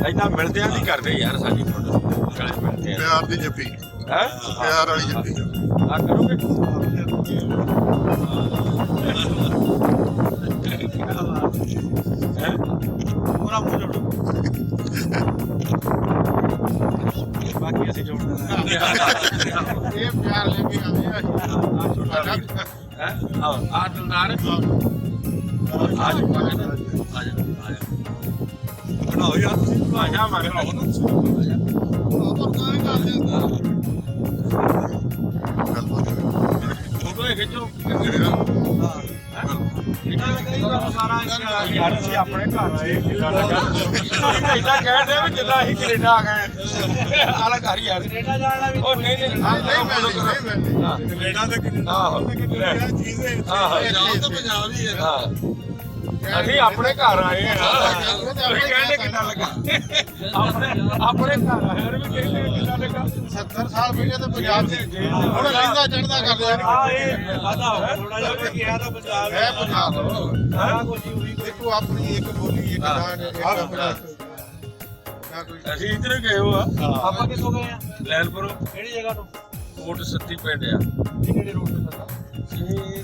ਏਦਾਂ ਮਿਲਦਿਆਂ ਦੀ ਕਰਦੇ ਯਾਰ ਸਾਡੀ ਫੋਟੋ ਗਲੇ ਮਿਲਦੇ ਆ ਪਿਆਰ ਦੀ ਜੱਫੀ ਹੈ ਪਿਆਰ ਵਾਲੀ ਜੱਫੀ ਆ ਕਰੋਗੇ ਪੂਰਾ ਮੂੰਹ ਜੋੜੋ ਬਾਕੀ ਅਸੀਂ ਜੋੜ ਦੇਣਾ ਇਹ ਪਿਆਰ ਲੈ ਕੇ ਆਵੇ ਹੈ ਆ ਦਿਲਦਾਰ आज बनाओ यार आजा मार लो ना फोटो खींचो ਸਾਰਾ यार ਅਸੀਂ ਆਪਣੇ ਘਰ ਆਏ ਕਿੱਦਾਂ ਲੱਗਾ ਇਦਾਂ ਕਹਿੰਦੇ ਵੀ ਜਿੱਦਾਂ ਅਸੀਂ ਕੈਨੇਡਾ ਆ ਗਏ ਆਲਾ ਘਰ ਯਾਰ ਕੈਨੇਡਾ ਜਾਣਾ ਵੀ ਉਹ ਨਹੀਂ ਨਹੀਂ ਕੈਨੇਡਾ ਤੇ ਆਹੋ ਚੀਜ਼ ਹੈ ਪੰਜਾਬ ਤਾਂ ਪੰਜਾਬ ਹੀ ਹੈ ਅਸੀਂ ਆਪਣੇ ਘਰ ਆਏ ਆ ਤੁਸੀਂ ਕਹਿੰਦੇ ਕਿੱਦਾਂ ਲੱਗਾ ਆਪਣੇ ਘਰ ਆਏ ਵੀ ਕਹਿੰਦੇ ਕਿੱਦਾਂ ਲੱਗਾ 70 ਸਾਲ ਪਹਿਲੇ ਤਾਂ ਪੰਜਾਬ ਸੀ ਹੁਣ ਲੈਂਦਾ ਚੜਦਾ ਕਰਦੇ ਆ ਇਹ ਵਾਦਾ ਹੋ ਗਿਆ ਥੋੜਾ ਜਿਹਾ ਕਿ ਇਹ ਤਾਂ ਪੰਜਾਬ ਹੈ ਪੰਜਾਬ ਸਾਰਾ ਕੁਝ ਹੀ ਹੋਈ ਦੇਖੋ ਆਪਣੀ ਇੱਕ ਬੋਲੀ ਇੱਕ ਜਾਨ ਇੱਕ ਆਪਣਾ ਅਸੀਂ ਇੱਧਰ ਗਏ ਹੋ ਆ ਆਪਾਂ ਕਿੱਥੋਂ ਗਏ ਆ ਲੈਲਪੁਰ ਕਿਹੜੀ ਜਗ੍ਹਾ ਤੋਂ ਕੋਟ ਸੱਤੀ ਪਿੰਡ ਆ ਇਹ ਕਿਹੜੇ ਰੋਡ ਤੇ ਪਤਾ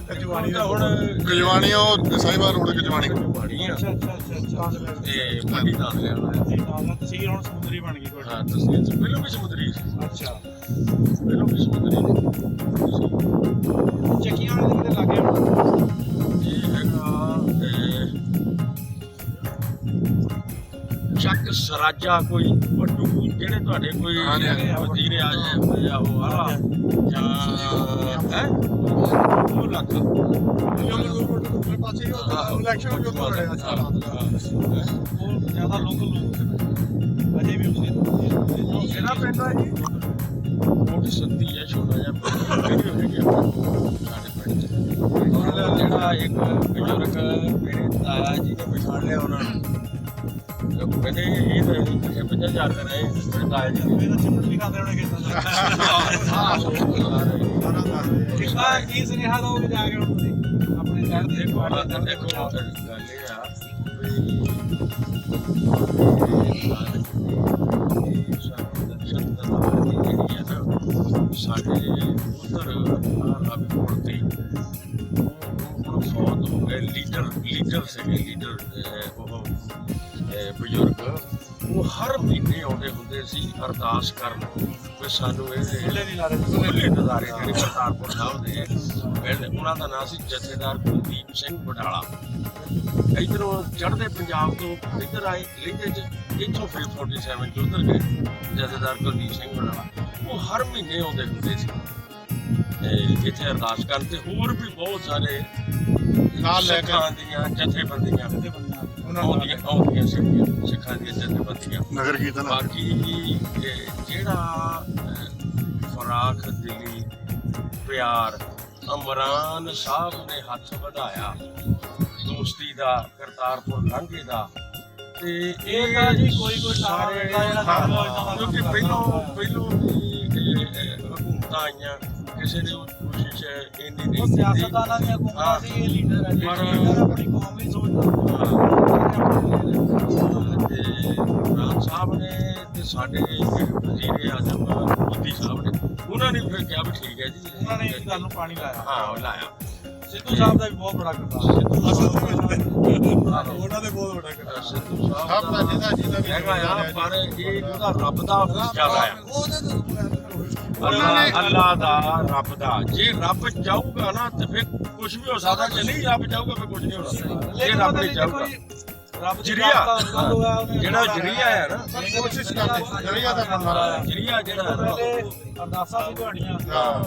ਕਜਵਾਣੀ ਦਾ ਹੁਣ ਕਜਵਾਣੀ ਉਹ ਸਾਈਵਾਲ ਰੋਡ ਕਜਵਾਣੀ ਕਜਵਾਣੀ ਆ ਅੱਛਾ ਤੇ ਮੰਡੀ ਦਾ ਲੈਣਾ ਤਸਵੀਰ ਹੁਣ ਸਮੁੰਦਰੀ ਬਣ ਗਈ ਤੁਹਾਡੀ ਹਾਂ ਤੁਸੀਂ ਪਹਿਲਾਂ ਵੀ ਸਮੁੰਦਰੀ ਸੀ ਅੱਛਾ ਪਹਿਲਾਂ ਵੀ ਸਮੁੰਦਰੀ ਚੱਕੀਆਂ ਵਾਲੇ ਦੇ ਕਿਤੇ ਲੱਗੇ ਹੁਣ ਇਹ ਹੈਗਾ ਚੱਕ ਸਰਾਜਾ ਕੋਈ ਵੱਡੂ ਜਿਹੜੇ ਤੁਹਾਡੇ ਕੋਈ ਵਜ਼ੀਰ ਆ ਜਾਏ ਉਹ ਆਲਾ ਜਾਂ ਹੈ ਉਹ ਲੱਖ ਪਾਸੇ ਇਲੈਕਸ਼ਨ ਜੋ ਹੋ ਰਿਹਾ ਉਹ ਜ਼ਿਆਦਾ ਲੋਕਲ ਲੋਕ ਅਜੇ ਵੀ ਉਸੇ ਕਿਹੜਾ ਪਿੰਡ ਆ ਜੀ ਕੋਟ ਸੱਤੀ ਹੈ ਛੋਟਾ ਜਿਹਾ ਪਿੰਡ ਹੈਗਾ ਸਾਡੇ ਪਿੰਡ ਚ ਜਿਹੜਾ ਇੱਕ ਬਜ਼ੁਰਗ ਮੇਰੇ ਤਾਇਆ ਜੀ ਨੇ ਪਛਾਣ ਲਿਆ ਉਹਨਾਂ ਨੂੰ ਕਹਿੰਦੇ ਇਹ ਤਾਂ 50,000 ਦਾ ਰਹੇ ਮੇਰੇ ਤਾਇਆ ਜੀ ਨੇ ਇਹਦਾ ਚਿੱਪੜ ਵੀ ਖਾਂਦੇ ਹੋਣੇ ਕਿਸਾਨ ਕਿਸਾ ਕੀ ਸੁਨੇਹਾ ਦੋਗੇ ਜਾ ਕੇ ਹੁਣ ਤੁਸੀਂ ਆਪਣੇ ਸ਼ਹਿਰ ਦੇ ਦੇਖੋ ਗੱਲ ਇਹ ਆ ਸਾਡੇ ਉਧਰ ਆਪ ਕੋਲਤੇ ਉਹ ਫੌਜ ਹੋ ਗਏ ਲੀਡਰ ਸੀਗੇ ਲੀਡਰ ਉਹ ਬਜ਼ੁਰਗ ਉਹ ਹਰ ਮਹੀਨੇ ਆਉਂਦੇ ਹੁੰਦੇ ਸੀ ਅਰਦਾਸ ਕਰਨ ਕਿ ਸਾਨੂੰ ਇਹ ਖੁੱਲੇ ਨਜ਼ਾਰੇ ਜਿਹੜੇ ਕਰਤਾਰਪੁਰ ਸਾਹਿਬ ਦੇ ਕਹਿੰਦੇ ਉਹਨਾਂ ਦਾ ਨਾਂ ਸੀ ਜਥੇਦਾਰ ਕੁਲਦੀਪ ਸਿੰਘ ਬਟਾਲਾ ਇੱਧਰੋਂ ਚੜ੍ਹਦੇ ਪੰਜਾਬ ਤੋਂ ਇੱਧਰ ਆਏ ਲਹਿੰਦੇ 'ਚ ਇੱਥੋਂ ਫਿਰ 47 'ਚ ਉੱਧਰ ਗਏ ਜਥੇਦਾਰ ਕੁਲਦੀਪ ਸਿੰਘ ਬਟਾਲਾ ਉਹ ਹਰ ਮਹੀਨੇ ਆਉਂਦੇ ਹੁੰਦੇ ਸੀ ਇੱਥੇ ਅਰਦਾਸ ਕਰਨ ਤੇ ਹੋਰ ਵੀ ਬਹੁਤ ਸਾਰੇ ਨਾਲ ਲੈ ਕੇ ਦੀਆਂ ਜਥੇਬੰਦੀਆਂ ਆਉਂਦੀਆਂ ਸਿੱਖਾਂ ਦੀਆਂ ਜਥੇਬੰਦੀਆਂ ਨਗਰ ਕੀਰਤਨ ਬਾਕੀ ਜਿਹੜਾ ਫਰਾਖ ਦਿਲੀ ਪਿਆਰ ਅਮਰਾਨ ਸਾਹਿਬ ਨੇ ਹੱਥ ਵਧਾਇਆ ਦੋਸਤੀ ਦਾ ਕਰਤਾਰਪੁਰ ਲਾਂਘੇ ਦਾ ਤੇ ਇਹ ਤਾਂ ਜੀ ਕੋਈ ਸਾਰੇ ਕਿਉਂਕਿ ਪਹਿਲੋਂ ਹਕੂਮਤਾਂ ਆਈਆਂ ਕਿਸੇ ਦੀ ਕੋਸ਼ਿਸ਼ ਇੰਨੀ ਨਹੀਂ ਸਿਆਸਤਦਾਨਾਂ ਦੀਆਂ ਹਕੂਮਤਾਂ ਸੀ ਇਹ ਲੀਡਰ ਹੈ ਆਪਣੀ ਕੌਮ ਵੀ ਸੋਚਦਾ ਤੇ ਰਾਜ ਸਾਹਿਬ ਨੇ ਤੇ ਸਾਡੇ ਵਜ਼ੀਰ ਆਜ਼ਮ ਮੋਦੀ ਸਾਹਿਬ ਨੇ ਉਹਨਾਂ ਨੇ ਫਿਰ ਕਿਹਾ ਵੀ ਠੀਕ ਹੈ ਜੀ ਉਹਨਾਂ ਨੇ ਇਸ ਗੱਲ ਨੂੰ ਪਾਣੀ ਲਾਇਆ ਹਾਂ ਲਾਇਆ ਸਿੱਧੂ ਸਾਹਿਬ ਦਾ ਵੀ ਬਹੁਤ ਬੜਾ ਕਿਰਦਾਰ ਉਹਨਾਂ ਦੇ ਬਹੁਤ ਵੱਡਾ ਕਿਰਦਾਰ ਸਿੱਧੂ ਸਭ ਸਾਹਿਬ ਦਾ ਜਿਹਦਾ ਵੀ ਹੈਗਾ ਆ ਪਰ ਇਹ ਉਹਦਾ ਰੱਬ ਦਾ ਜ਼ਿਆਦਾ ਆ ਅੱਲਾ ਦਾ ਰੱਬ ਦਾ ਜੇ ਰੱਬ ਚਾਹੂਗਾ ਨਾ ਤੇ ਫਿਰ ਕੁਝ ਵੀ ਹੋ ਸਕਦਾ ਜੇ ਨਹੀਂ ਰੱਬ ਚਾਹੂਗਾ ਫਿਰ ਕੁਝ ਨਹੀਂ ਹੋ ਸਕਦਾ ਜੇ ਰੱਬ ਨਹੀਂ ਚਾਹੂਗਾ ਜਰੀਆ ਜਿਹੜਾ ਜਰੀਆ ਹੈ ਨਾ ਕੋਸ਼ਿਸ਼ ਕਰਦੇ ਜਰੀਆ ਦਾ ਬੰਦਾ ਜਰੀਆ ਜਿਹੜਾ ਅਰਦਾਸਾਂ ਸੀ ਤੁਹਾਡੀਆਂ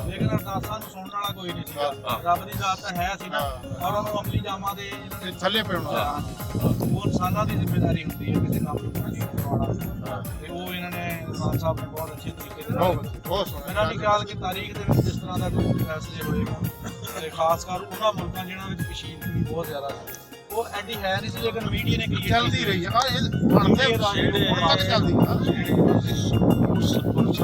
ਲੇਕਿਨ ਅਰਦਾਸਾਂ ਨੂੰ ਸੁਣਨ ਵਾਲਾ ਕੋਈ ਨਹੀਂ ਸੀਗਾ ਰੱਬ ਦੀ ਜ਼ਾਤ ਤਾਂ ਹੈ ਸੀ ਨਾ ਔਰ ਉਹਨੂੰ ਅਮਲੀ ਜਾਮਾਂ ਦੇ ਥੱਲੇ ਪੈਣਾ ਉਹ ਇਨਸਾਨਾਂ ਦੀ ਜ਼ਿੰਮੇਵਾਰੀ ਹੁੰਦੀ ਹੈ ਕਿਸੇ ਕੰਮ ਨੂੰ ਕਰਵਾਉਣਾ ਤੇ ਉਹ ਇਹਨਾਂ ਨੇ ਖਾਨ ਸਾਹਿਬ ਨੇ ਬਹੁਤ ਅੱਛੇ ਤਰੀਕੇ ਦੇ ਨਾਲ ਮੇਰਾ ਨਹੀਂ ਖਿਆਲ ਕਿ ਤਾਰੀਖ ਦੇ ਵਿੱਚ ਜਿਸ ਤਰ੍ਹਾਂ ਦਾ ਕੋਈ ਫੈਸਲੇ ਹੋਏਗਾ ਤੇ ਖਾਸ ਕਰ ਉਹਨਾਂ ਮੁਲਕਾਂ ਜਿਹਨਾਂ ਵਿੱਚ ਕਸ਼ੀਦਗੀ ਬਹੁਤ ਜ਼ਿਆਦਾ ਸੀ ਉਹ ਐਡੀ ਹੈ ਨਹੀਂ ਸੀ ਲੇਕਿਨ ਮੀਡੀਆ ਨੇ ਕ੍ਰੀਏਟ ਚੱਲਦੀ ਰਹੀ ਆ ਇਹ ਬਣਦੇ ਤੱਕ ਚੱਲਦੀ ਜਿਹੜੇ ਪੁਲਿਸ ਹੁੰਦੇ ਆ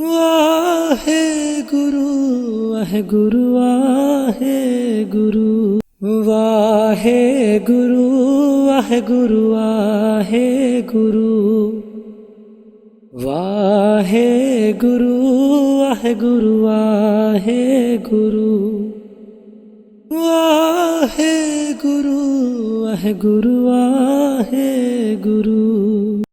ਵਾਹਿਗੁਰੂ ਵਾਹਿਗੁਰੂ ਵਾਹਿਗੁਰੂ ਵਾਹਿਗੁਰੂ ਵਾਹਿਗੁਰੂ ਵਾਹਿਗੁਰੂ ਵਾਹਿਗੁਰੂ ਵਾਹਿਗੁਰੂ ਵਾਹਿਗੁਰੂ ਵਾਹਿਗੁਰੂ ਵਾਹਿਗੁਰੂ ਵਾਹਿਗੁਰੂ